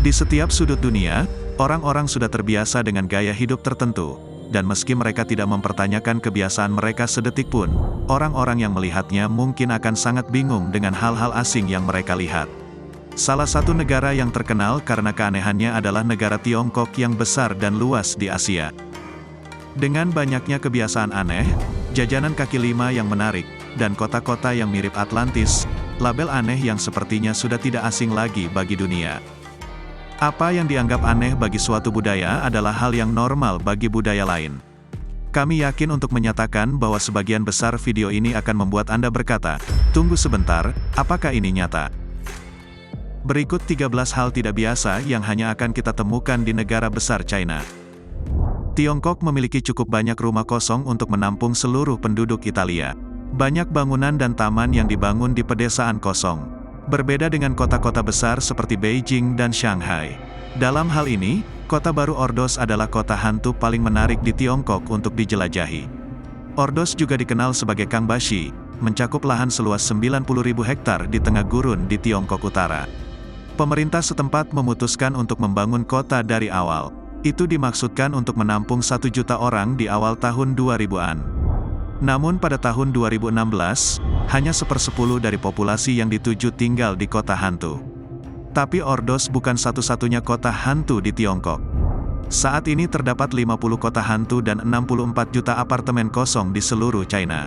Di setiap sudut dunia, orang-orang sudah terbiasa dengan gaya hidup tertentu, dan meski mereka tidak mempertanyakan kebiasaan mereka sedetik pun, orang-orang yang melihatnya mungkin akan sangat bingung dengan hal-hal asing yang mereka lihat. Salah satu negara yang terkenal karena keanehannya adalah negara Tiongkok yang besar dan luas di Asia. Dengan banyaknya kebiasaan aneh, jajanan kaki lima yang menarik, dan kota-kota yang mirip Atlantis, label aneh yang sepertinya sudah tidak asing lagi bagi dunia. Apa yang dianggap aneh bagi suatu budaya adalah hal yang normal bagi budaya lain. Kami yakin untuk menyatakan bahwa sebagian besar video ini akan membuat Anda berkata, "Tunggu sebentar, apakah ini nyata?" Berikut 13 hal tidak biasa yang hanya akan kita temukan di negara besar China. Tiongkok memiliki cukup banyak rumah kosong untuk menampung seluruh penduduk Italia. Banyak bangunan dan taman yang dibangun di pedesaan kosong. Berbeda dengan kota-kota besar seperti Beijing dan Shanghai. Dalam hal ini, kota baru Ordos adalah kota hantu paling menarik di Tiongkok untuk dijelajahi. Ordos juga dikenal sebagai Kangbashi, mencakup lahan seluas 90.000 hektar di tengah gurun di Tiongkok Utara. Pemerintah setempat memutuskan untuk membangun kota dari awal. Itu dimaksudkan untuk menampung 1 juta orang di awal tahun 2000-an. Namun pada tahun 2016, hanya 1/10 dari populasi yang dituju tinggal di kota hantu. Tapi Ordos bukan satu-satunya kota hantu di Tiongkok. Saat ini terdapat 50 kota hantu dan 64 juta apartemen kosong di seluruh China.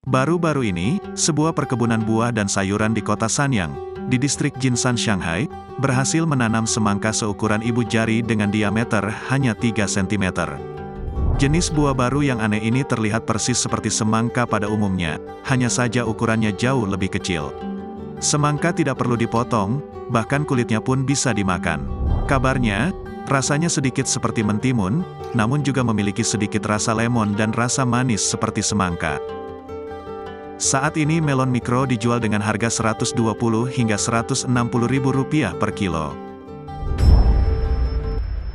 Baru-baru ini, sebuah perkebunan buah dan sayuran di kota Sanyang, di distrik Jinshan, Shanghai, berhasil menanam semangka seukuran ibu jari dengan diameter hanya 3 cm. Jenis buah baru yang aneh ini terlihat persis seperti semangka pada umumnya, hanya saja ukurannya jauh lebih kecil. Semangka tidak perlu dipotong, bahkan kulitnya pun bisa dimakan. Kabarnya, rasanya sedikit seperti mentimun, namun juga memiliki sedikit rasa lemon dan rasa manis seperti semangka. Saat ini melon mikro dijual dengan harga Rp120 hingga Rp160.000 per kilo.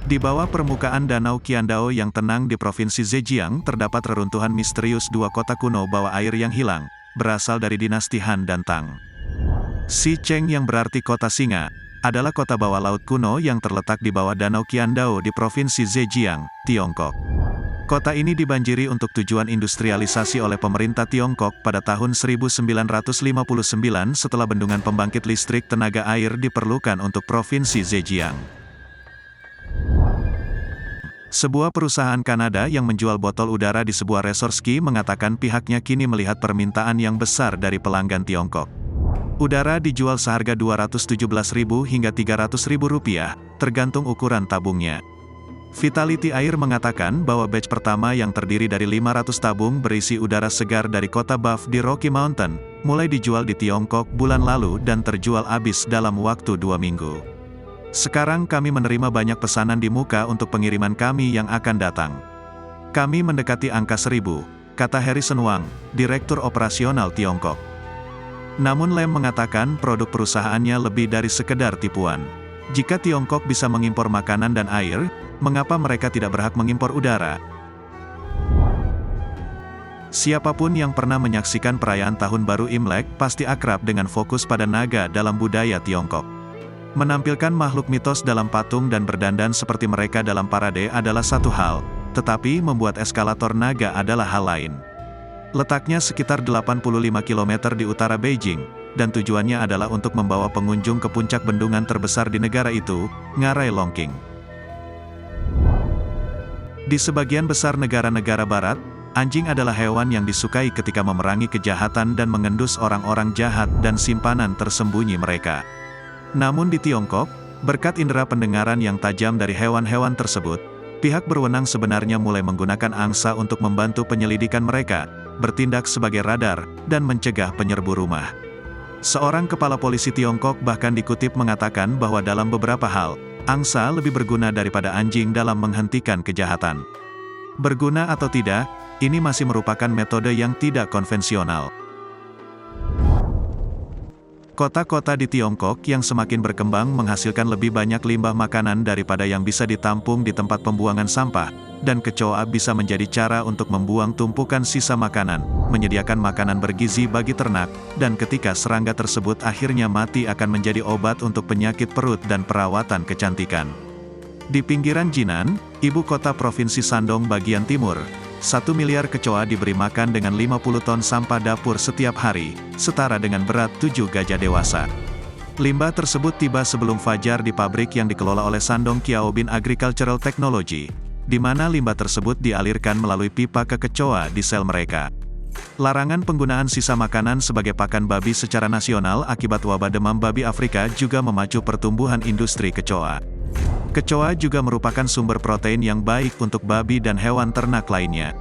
Di bawah permukaan Danau Qiandao yang tenang di Provinsi Zhejiang terdapat reruntuhan misterius 2 kota kuno bawah air yang hilang, berasal dari dinasti Han dan Tang. Xicheng yang berarti kota singa, adalah kota bawah laut kuno yang terletak di bawah Danau Qiandao di Provinsi Zhejiang, Tiongkok. Kota ini dibanjiri untuk tujuan industrialisasi oleh pemerintah Tiongkok pada tahun 1959 setelah bendungan pembangkit listrik tenaga air diperlukan untuk Provinsi Zhejiang. Sebuah perusahaan Kanada yang menjual botol udara di sebuah resort ski mengatakan pihaknya kini melihat permintaan yang besar dari pelanggan Tiongkok. Udara dijual seharga Rp217.000 hingga Rp300.000, tergantung ukuran tabungnya. Vitality Air mengatakan bahwa batch pertama yang terdiri dari 500 tabung berisi udara segar dari kota Buff di Rocky Mountain, mulai dijual di Tiongkok bulan lalu dan terjual habis dalam waktu 2 minggu. Sekarang kami menerima banyak pesanan di muka untuk pengiriman kami yang akan datang. Kami mendekati angka 1.000, kata Harrison Wang, Direktur Operasional Tiongkok. Namun Lem mengatakan produk perusahaannya lebih dari sekedar tipuan. Jika Tiongkok bisa mengimpor makanan dan air, mengapa mereka tidak berhak mengimpor udara? Siapapun yang pernah menyaksikan perayaan Tahun Baru Imlek pasti akrab dengan fokus pada naga dalam budaya Tiongkok. Menampilkan makhluk mitos dalam patung dan berdandan seperti mereka dalam parade adalah satu hal, tetapi membuat eskalator naga adalah hal lain. Letaknya sekitar 85 km di utara Beijing, dan tujuannya adalah untuk membawa pengunjung ke puncak bendungan terbesar di negara itu, Ngarai Longqing. Di sebagian besar negara-negara barat, anjing adalah hewan yang disukai ketika memerangi kejahatan dan mengendus orang-orang jahat dan simpanan tersembunyi mereka. Namun di Tiongkok, berkat indera pendengaran yang tajam dari hewan-hewan tersebut, pihak berwenang sebenarnya mulai menggunakan angsa untuk membantu penyelidikan mereka, bertindak sebagai radar, dan mencegah penyerbu rumah. Seorang kepala polisi Tiongkok bahkan dikutip mengatakan bahwa dalam beberapa hal, angsa lebih berguna daripada anjing dalam menghentikan kejahatan. Berguna atau tidak, ini masih merupakan metode yang tidak konvensional. Kota-kota di Tiongkok yang semakin berkembang menghasilkan lebih banyak limbah makanan daripada yang bisa ditampung di tempat pembuangan sampah, dan kecoa bisa menjadi cara untuk membuang tumpukan sisa makanan, menyediakan makanan bergizi bagi ternak, dan ketika serangga tersebut akhirnya mati akan menjadi obat untuk penyakit perut dan perawatan kecantikan. Di pinggiran Jinan, ibu kota provinsi Shandong bagian timur, 1 miliar kecoa diberi makan dengan 50 ton sampah dapur setiap hari, setara dengan berat 7 gajah dewasa. Limbah tersebut tiba sebelum fajar di pabrik yang dikelola oleh Shandong Qiaobin Agricultural Technology, di mana limbah tersebut dialirkan melalui pipa ke kecoa di sel mereka. Larangan penggunaan sisa makanan sebagai pakan babi secara nasional akibat wabah demam babi Afrika juga memacu pertumbuhan industri kecoa. Kecoa juga merupakan sumber protein yang baik untuk babi dan hewan ternak lainnya.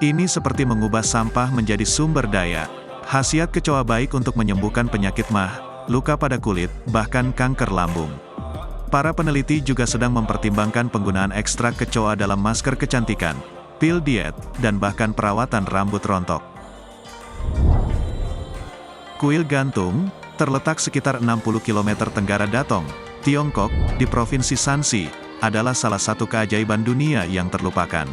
Ini seperti mengubah sampah menjadi sumber daya. Khasiat kecoa baik untuk menyembuhkan penyakit MAH, luka pada kulit, bahkan kanker lambung. Para peneliti juga sedang mempertimbangkan penggunaan ekstrak kecoa dalam masker kecantikan, pil diet, dan bahkan perawatan rambut rontok. Kuil Gantung, terletak sekitar 60 km tenggara Datong, Tiongkok, di Provinsi Shanxi, adalah salah satu keajaiban dunia yang terlupakan.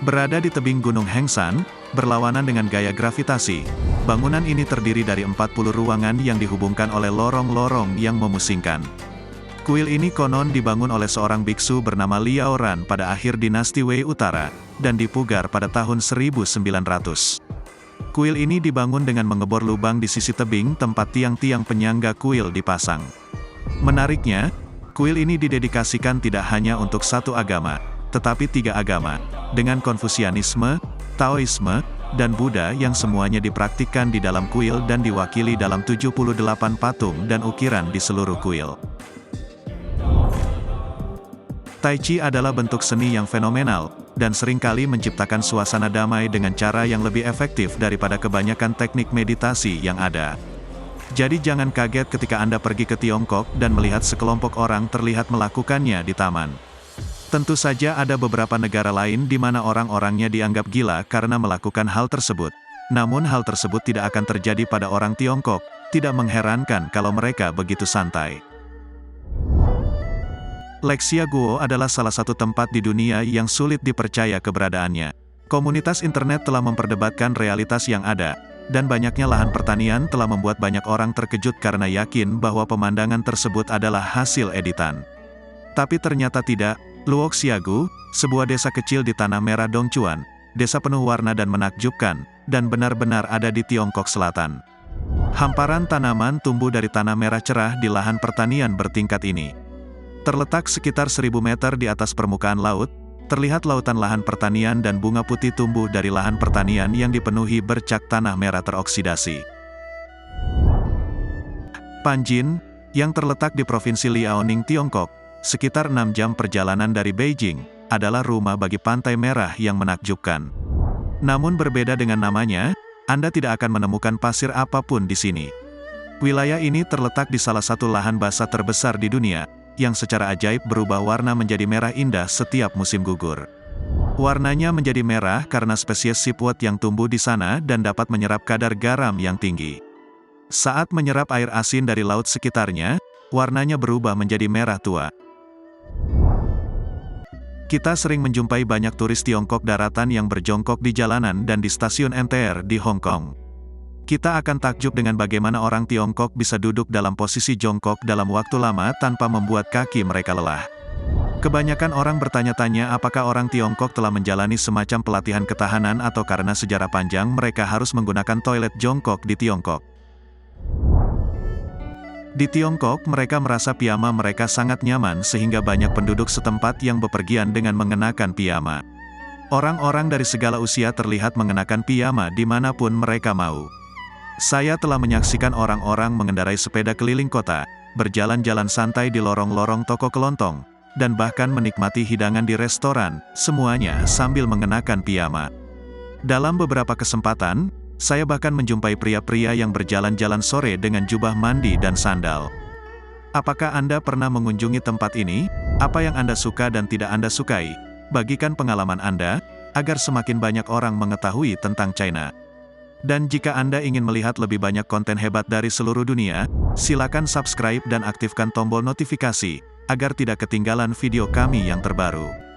Berada di tebing Gunung Hengshan, berlawanan dengan gaya gravitasi, bangunan ini terdiri dari 40 ruangan yang dihubungkan oleh lorong-lorong yang memusingkan. Kuil ini konon dibangun oleh seorang biksu bernama Liao Ran pada akhir dinasti Wei Utara, dan dipugar pada tahun 1900. Kuil ini dibangun dengan mengebor lubang di sisi tebing tempat tiang-tiang penyangga kuil dipasang. Menariknya, kuil ini didedikasikan tidak hanya untuk satu agama, tetapi 3 agama, dengan Konfusianisme, Taoisme, dan Buddha yang semuanya dipraktikkan di dalam kuil dan diwakili dalam 78 patung dan ukiran di seluruh kuil. Tai Chi adalah bentuk seni yang fenomenal, dan seringkali menciptakan suasana damai dengan cara yang lebih efektif daripada kebanyakan teknik meditasi yang ada. Jadi jangan kaget ketika Anda pergi ke Tiongkok dan melihat sekelompok orang terlihat melakukannya di taman. Tentu saja ada beberapa negara lain di mana orang-orangnya dianggap gila karena melakukan hal tersebut. Namun hal tersebut tidak akan terjadi pada orang Tiongkok, tidak mengherankan kalau mereka begitu santai. Lexiaguo adalah salah satu tempat di dunia yang sulit dipercaya keberadaannya. Komunitas internet telah memperdebatkan realitas yang ada, dan banyaknya lahan pertanian telah membuat banyak orang terkejut karena yakin bahwa pemandangan tersebut adalah hasil editan. Tapi ternyata tidak. Luoxiagu, sebuah desa kecil di Tanah Merah Dongchuan, desa penuh warna dan menakjubkan, dan benar-benar ada di Tiongkok Selatan. Hamparan tanaman tumbuh dari tanah merah cerah di lahan pertanian bertingkat ini. Terletak sekitar 1000 meter di atas permukaan laut, terlihat lautan lahan pertanian dan bunga putih tumbuh dari lahan pertanian yang dipenuhi bercak tanah merah teroksidasi. Panjin, yang terletak di Provinsi Liaoning, Tiongkok, sekitar 6 jam perjalanan dari Beijing, adalah rumah bagi pantai merah yang menakjubkan. Namun berbeda dengan namanya, Anda tidak akan menemukan pasir apapun di sini. Wilayah ini terletak di salah satu lahan basah terbesar di dunia, yang secara ajaib berubah warna menjadi merah indah setiap musim gugur. Warnanya menjadi merah karena spesies siput yang tumbuh di sana dan dapat menyerap kadar garam yang tinggi. Saat menyerap air asin dari laut sekitarnya, warnanya berubah menjadi merah tua. Kita sering menjumpai banyak turis Tiongkok daratan yang berjongkok di jalanan dan di stasiun MTR di Hong Kong. Kita akan takjub dengan bagaimana orang Tiongkok bisa duduk dalam posisi jongkok dalam waktu lama tanpa membuat kaki mereka lelah. Kebanyakan orang bertanya-tanya apakah orang Tiongkok telah menjalani semacam pelatihan ketahanan atau karena sejarah panjang mereka harus menggunakan toilet jongkok di Tiongkok. Di Tiongkok mereka merasa piyama mereka sangat nyaman sehingga banyak penduduk setempat yang bepergian dengan mengenakan piyama. Orang-orang dari segala usia terlihat mengenakan piyama dimanapun mereka mau. Saya telah menyaksikan orang-orang mengendarai sepeda keliling kota, berjalan-jalan santai di lorong-lorong toko kelontong, dan bahkan menikmati hidangan di restoran, semuanya sambil mengenakan piyama. Dalam beberapa kesempatan, saya bahkan menjumpai pria-pria yang berjalan-jalan sore dengan jubah mandi dan sandal. Apakah Anda pernah mengunjungi tempat ini? Apa yang Anda suka dan tidak Anda sukai? Bagikan pengalaman Anda, agar semakin banyak orang mengetahui tentang China. Dan jika Anda ingin melihat lebih banyak konten hebat dari seluruh dunia, silakan subscribe dan aktifkan tombol notifikasi, agar tidak ketinggalan video kami yang terbaru.